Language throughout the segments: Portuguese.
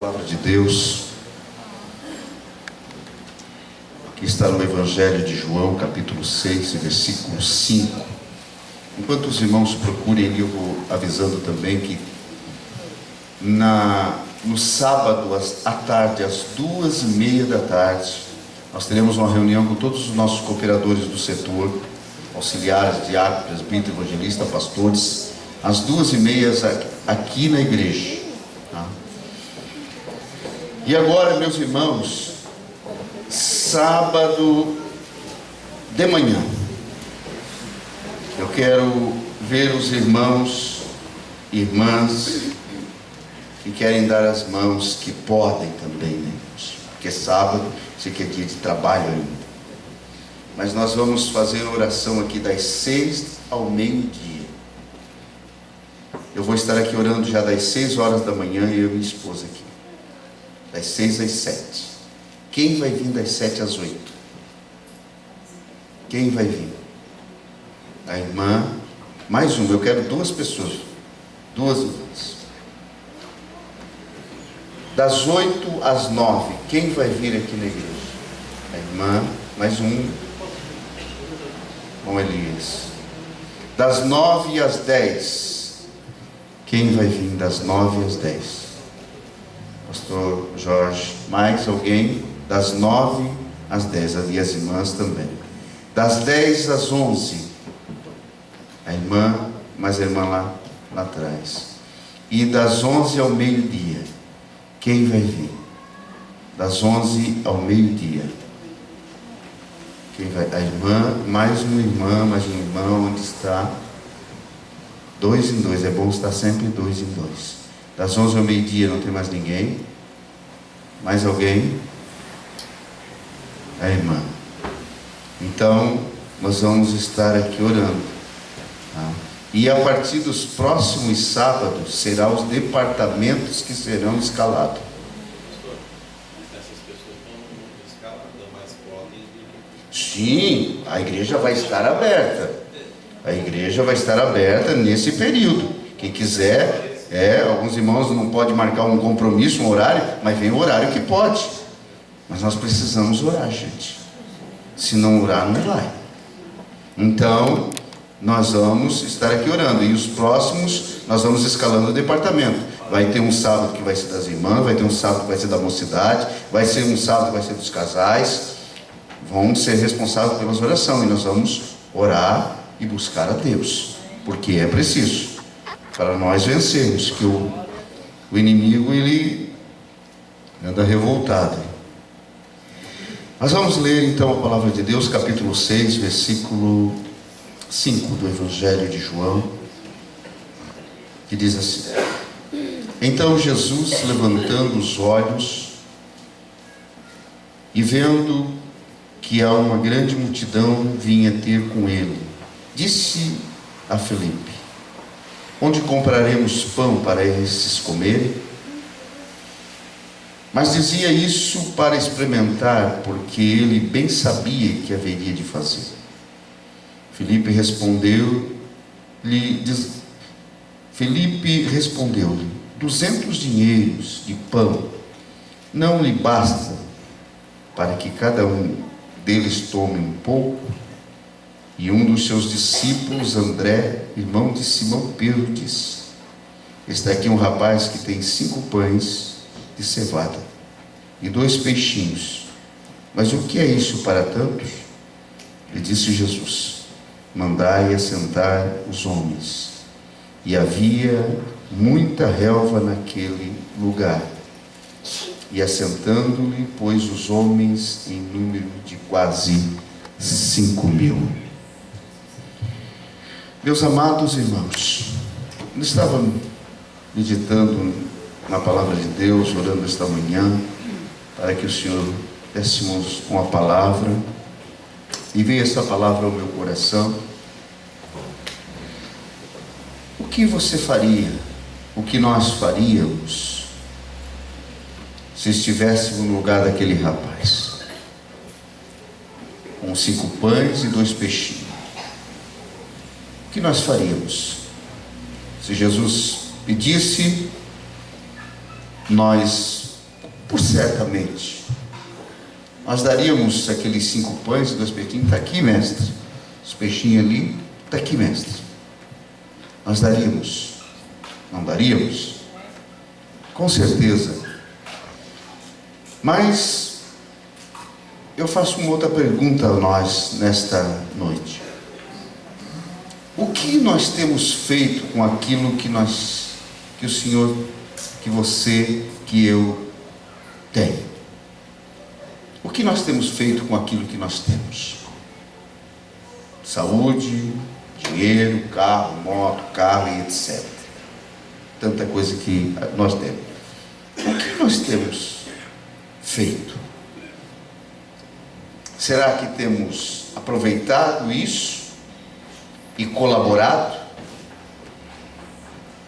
Palavra de Deus, que está no Evangelho de João, capítulo 6, versículo 5. Enquanto os irmãos procurem, eu vou avisando também que no sábado à tarde, às 2h30 da tarde, nós teremos uma reunião com todos os nossos cooperadores do setor, auxiliares, diáconos, presbítero, evangelista, pastores, às 2h30 aqui na igreja. E agora, meus irmãos, sábado de manhã, eu quero ver os irmãos e irmãs que querem dar as mãos, que podem também, né, irmãos? Porque sábado, sei que é dia de trabalho ainda. Mas nós vamos fazer oração aqui das 6 ao meio-dia. Eu vou estar aqui orando já das 6 horas da manhã, eu e minha esposa aqui. Das 6 às 7. Quem vai vir das 7 às 8? Quem vai vir? A irmã. Mais uma, eu quero 2 pessoas. 2 irmãs. Das 8 às 9. Quem vai vir aqui na igreja? A irmã. Mais um. Com Elias. Das 9 às 10. Quem vai vir das 9 às 10? Pastor Jorge. Mais alguém? Das 9 às 10. Ali as irmãs também. Das 10 às 11. A irmã, mais a irmã lá atrás. E das 11 ao meio-dia. Quem vai vir? Das 11 ao meio-dia. Quem vai? A irmã, mais uma irmã, mais um irmão. Onde está? 2 em 2. É bom estar sempre 2 em 2. Das 11 ao meio-dia não tem mais ninguém? Mais alguém? A irmã. Então, nós vamos estar aqui orando. Tá? E a partir dos próximos sábados, serão os departamentos que serão escalados. Essas pessoas estão escalando, mas podem... Sim, a igreja vai estar aberta. A igreja vai estar aberta nesse período. Quem quiser... alguns irmãos não podem marcar um compromisso, um horário, mas vem o horário que pode. Mas nós precisamos orar, gente. Se não orar, não vai. Então, nós vamos estar aqui orando. E os próximos, nós vamos escalando o departamento. Vai ter um sábado que vai ser das irmãs, vai ter um sábado que vai ser da mocidade, vai ser um sábado que vai ser dos casais. Vão ser responsáveis pelas orações. E nós vamos orar e buscar a Deus. Porque é preciso. Para nós vencermos, que o inimigo, ele anda revoltado. Nós vamos ler então a palavra de Deus, capítulo 6, versículo 5 do Evangelho de João, que diz assim: Então Jesus, levantando os olhos e vendo que há uma grande multidão vinha ter com ele, disse a Filipe: Onde compraremos pão para esses comerem? Mas dizia isso para experimentar, porque ele bem sabia que haveria de fazer. Filipe respondeu-lhe, 200 dinheiros de pão não lhe basta para que cada um deles tome um pouco? E um dos seus discípulos, André, irmão de Simão Pedro, disse: Está aqui um rapaz que tem 5 pães de cevada e 2 peixinhos. Mas o que é isso para tantos? E disse Jesus: Mandai assentar os homens. E havia muita relva naquele lugar. E assentando-lhe, pôs os homens em número de quase 5.000. Meus amados irmãos, eu estava meditando na palavra de Deus, orando esta manhã, para que o Senhor desse-nos uma palavra, e veio essa palavra ao meu coração. O que você faria, o que nós faríamos, se estivéssemos no lugar daquele rapaz, com 5 pães e 2 peixinhos? O que nós faríamos? Se Jesus pedisse, nós por certamente. Nós daríamos aqueles 5 pães e 2 peixinhos, está aqui, mestre. Os peixinhos ali, está aqui, mestre. Nós daríamos, não daríamos? Com certeza. Mas eu faço uma outra pergunta a nós nesta noite. O que nós temos feito com aquilo que o Senhor, que você, que eu tenho? O que nós temos feito com aquilo que nós temos? Saúde, dinheiro, carro, moto, carro e etc. Tanta coisa que nós temos. O que nós temos feito? Será que temos aproveitado isso e colaborado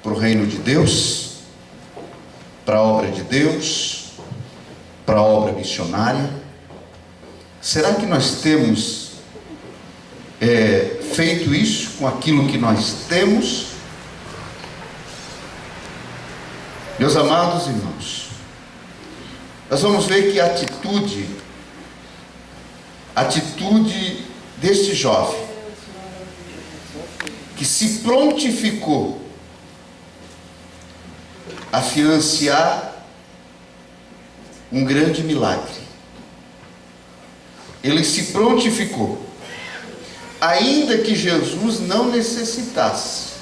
para o reino de Deus, para a obra de Deus, para a obra missionária? Será que nós temos feito isso com aquilo que nós temos? Meus amados irmãos, nós vamos ver que a atitude deste jovem, que se prontificou a financiar um grande milagre. Ele se prontificou, ainda que Jesus não necessitasse,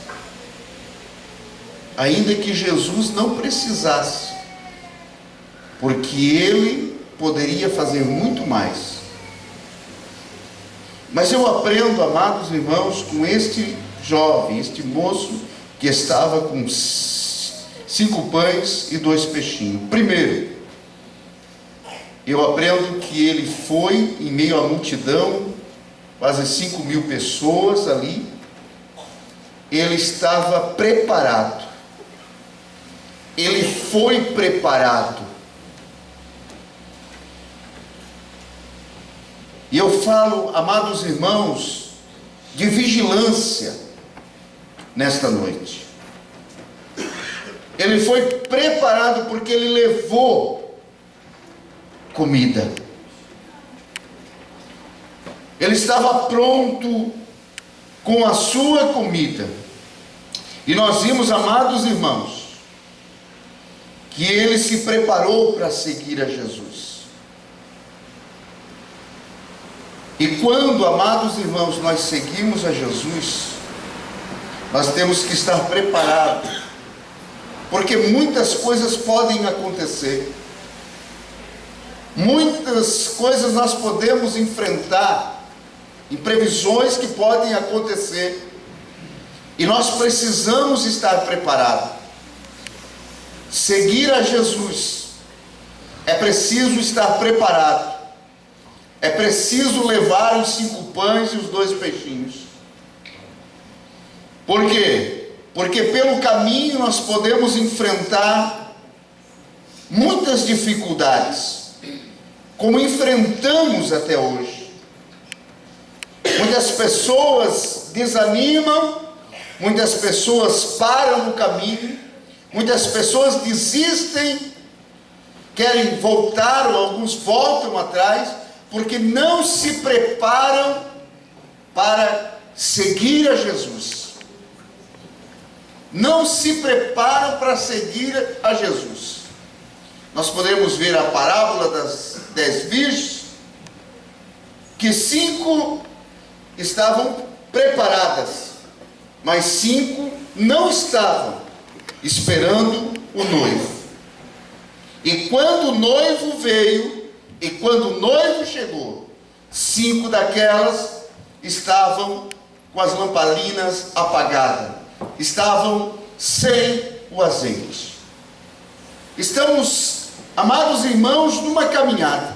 ainda que Jesus não precisasse, porque ele poderia fazer muito mais. Mas eu aprendo, amados irmãos, com este jovem, este moço que estava com 5 pães e 2 peixinhos. Primeiro, eu aprendo que ele foi em meio à multidão, quase 5.000 pessoas ali. Ele estava preparado. Ele foi preparado. E eu falo, amados irmãos, de vigilância nesta noite. Ele foi preparado porque ele levou comida. Ele estava pronto com a sua comida. E nós vimos, amados irmãos, que ele se preparou para seguir a Jesus. E quando, amados irmãos, nós seguimos a Jesus, nós temos que estar preparados, porque muitas coisas podem acontecer, muitas coisas nós podemos enfrentar, imprevisões que podem acontecer, e nós precisamos estar preparados. Seguir a Jesus, é preciso estar preparado. É preciso levar os 5 pães e os 2 peixinhos. Por quê? Porque pelo caminho nós podemos enfrentar muitas dificuldades, como enfrentamos até hoje. Muitas pessoas desanimam, muitas pessoas param no caminho, muitas pessoas desistem, querem voltar, ou alguns voltam atrás, porque não se preparam para seguir a Jesus. Não se preparam para seguir a Jesus. Nós podemos ver a parábola das 10 virgens, que 5 estavam preparadas, mas 5 não estavam esperando o noivo. E quando o noivo veio, e quando o noivo chegou, 5 daquelas estavam com as lamparinas apagadas, estavam sem o azeite. Estamos, amados irmãos, numa caminhada,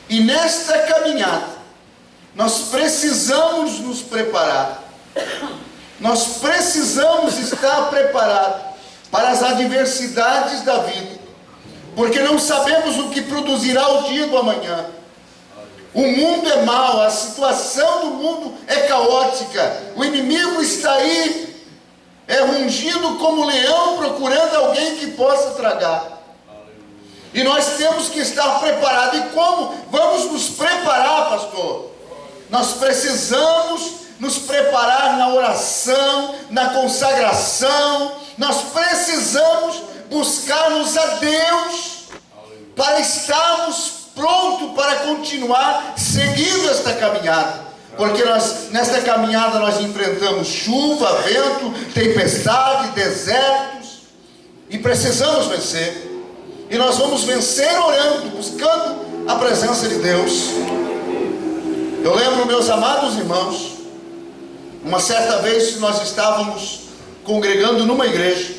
e nesta caminhada nós precisamos nos preparar, nós precisamos estar preparados para as adversidades da vida, porque não sabemos o que produzirá o dia do amanhã. O mundo é mau, a situação do mundo é caótica, o inimigo está aí, rugindo como leão, procurando alguém que possa tragar. E nós temos que estar preparados. E como vamos nos preparar, pastor? Nós precisamos nos preparar na oração, na consagração. Nós precisamos buscarmos a Deus para estarmos prontos para continuar seguindo esta caminhada. Porque nesta caminhada nós enfrentamos chuva, vento, tempestade, desertos, e precisamos vencer. E nós vamos vencer orando, buscando a presença de Deus. Eu lembro, meus amados irmãos, uma certa vez nós estávamos congregando numa igreja,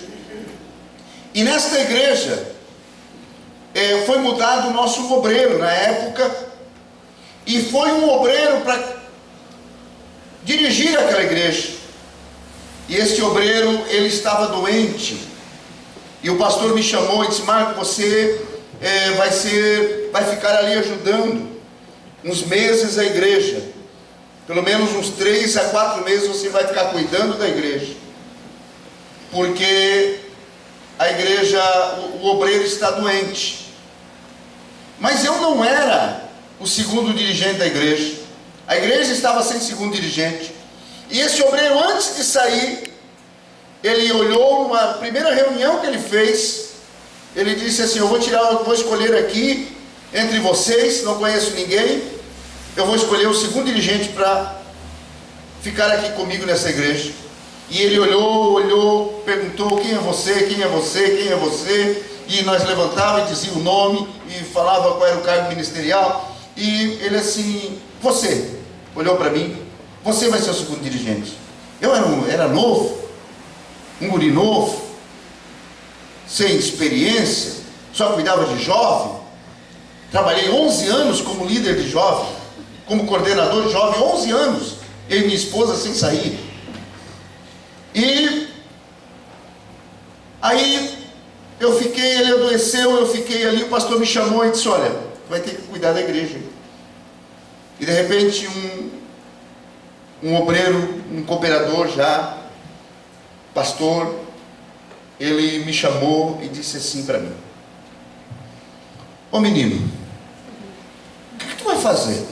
e nesta igreja foi mudado o nosso obreiro na época, e foi um obreiro para dirigir aquela igreja. E este obreiro, ele estava doente, e o pastor me chamou e disse: Marco, você vai ficar ali ajudando uns meses a igreja, pelo menos uns 3 a 4 meses você vai ficar cuidando da igreja, porque a igreja, o obreiro está doente. Mas eu não era o segundo dirigente da igreja, a igreja estava sem segundo dirigente. E esse obreiro, antes de sair, ele olhou numa primeira reunião que ele fez, ele disse assim: eu vou escolher aqui entre vocês, não conheço ninguém, eu vou escolher o segundo dirigente para ficar aqui comigo nessa igreja. E ele olhou, perguntou: quem é você, quem é você, quem é você? E nós levantávamos e dizia o nome, e falava qual era o cargo ministerial. E ele assim: você, olhou para mim, você vai ser o segundo dirigente. Eu era novo, um guri novo, sem experiência, só cuidava de jovem. Trabalhei 11 anos como líder de jovem, como coordenador de jovem, 11 anos, eu e minha esposa sem sair. E aí ele adoeceu, eu fiquei ali, o pastor me chamou e disse: olha, vai ter que cuidar da igreja. E de repente um obreiro, um cooperador já, pastor, ele me chamou e disse assim para mim: ô menino, o que tu vai fazer?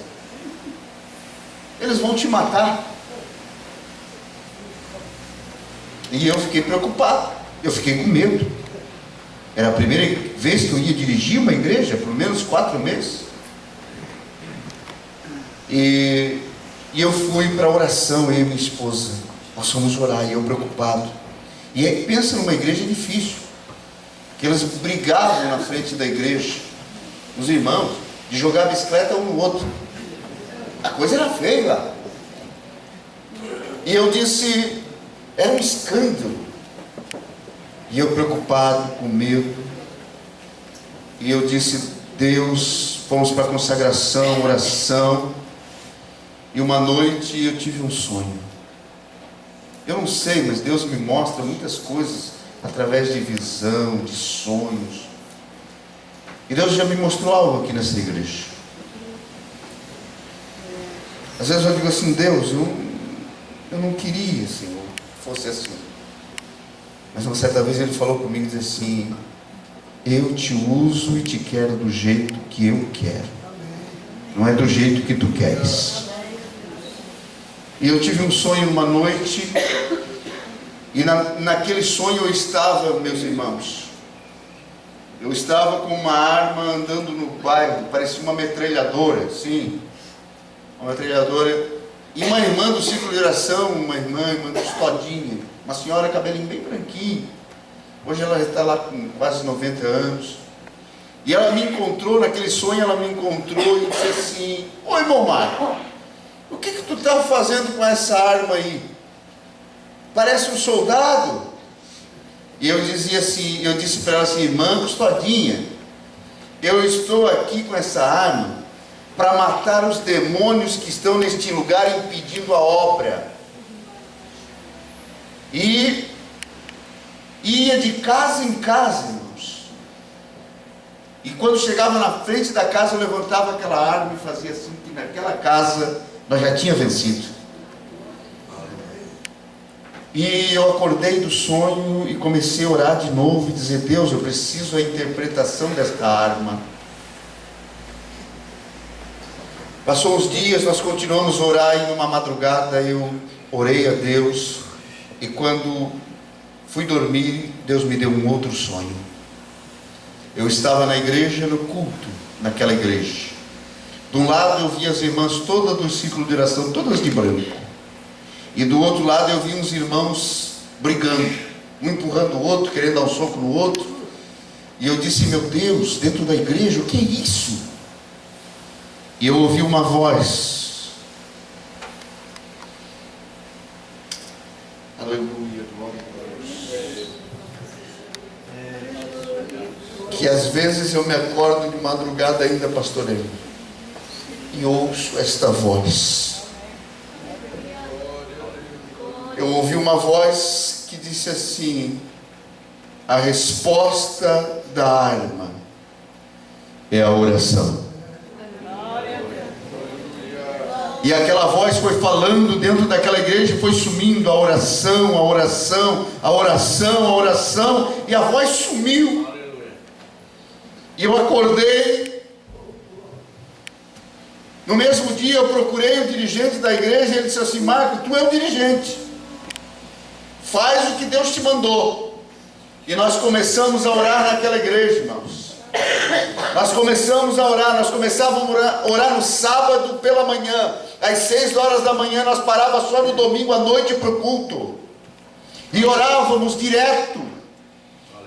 Eles vão te matar. E eu fiquei preocupado, eu fiquei com medo. Era a primeira vez que eu ia dirigir uma igreja, pelo menos 4 meses. E eu fui para a oração, eu e minha esposa, nós fomos orar, e eu preocupado. E aí pensa numa igreja difícil, que eles brigavam na frente da igreja, os irmãos, de jogar bicicleta um no outro. A coisa era feia lá. E eu disse, era um escândalo. E eu preocupado, com medo. E eu disse: Deus, fomos para a consagração, oração. E uma noite eu tive um sonho. Eu não sei, mas Deus me mostra muitas coisas através de visão, de sonhos. E Deus já me mostrou algo aqui nessa igreja. Às vezes eu digo assim: Deus, eu não queria, Senhor, que fosse assim. Mas uma certa vez Ele falou comigo e disse assim: eu te uso e te quero do jeito que eu quero, não é do jeito que tu queres. E eu tive um sonho numa noite, e naquele sonho eu estava, meus irmãos, eu estava com uma arma andando no bairro, parecia uma metralhadora, sim, uma metralhadora, e uma irmã do ciclo de oração, uma irmã Todinha, uma senhora, cabelinho bem branquinho, hoje ela está lá com quase 90 anos, e ela me encontrou, naquele sonho ela me encontrou e disse assim: ô irmão Marco, o que tu está fazendo com essa arma aí? Parece um soldado. E eu dizia assim, eu disse para ela assim: irmã Todinha, eu estou aqui com essa arma para matar os demônios que estão neste lugar impedindo a obra. E ia de casa em casa, irmãos. E quando chegava na frente da casa, eu levantava aquela arma e fazia assim, que naquela casa nós já tínhamos vencido. E eu acordei do sonho e comecei a orar de novo e dizer: Deus, eu preciso da interpretação desta arma. Passou uns dias, nós continuamos a orar e numa madrugada eu orei a Deus. E quando fui dormir, Deus me deu um outro sonho. Eu estava na igreja, no culto, naquela igreja. De um lado eu vi as irmãs todas do círculo de oração, todas de branco. E do outro lado eu vi uns irmãos brigando, um empurrando o outro, querendo dar um soco no outro. E eu disse: meu Deus, dentro da igreja, o que é isso? E eu ouvi uma voz. Aleluia, glória a Deus. Que às vezes eu me acordo de madrugada ainda, pastoreio, e ouço esta voz. Eu ouvi uma voz que disse assim: a resposta da arma é a oração. E aquela voz foi falando dentro daquela igreja, foi sumindo a oração, a oração, a oração, a oração, e a voz sumiu. E eu acordei. No mesmo dia eu procurei o dirigente da igreja, e ele disse assim: Marco, tu é o dirigente, faz o que Deus te mandou. E nós começamos a orar naquela igreja, irmãos. Nós começamos a orar, nós começávamos a orar no sábado pela manhã, às 6 horas da manhã, nós parávamos só no domingo à noite para o culto, e orávamos direto.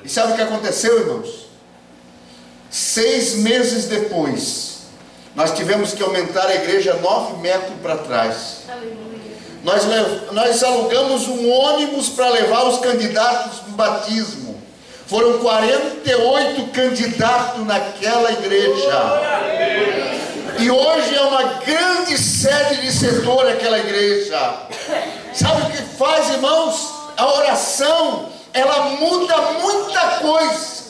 E sabe o que aconteceu, irmãos? 6 meses depois, nós tivemos que aumentar a igreja 9 metros para trás. Nós alugamos um ônibus para levar os candidatos do batismo. Foram 48 candidatos naquela igreja. E hoje é uma grande sede de setor aquela igreja. Sabe o que faz, irmãos? A oração, ela muda muita coisa.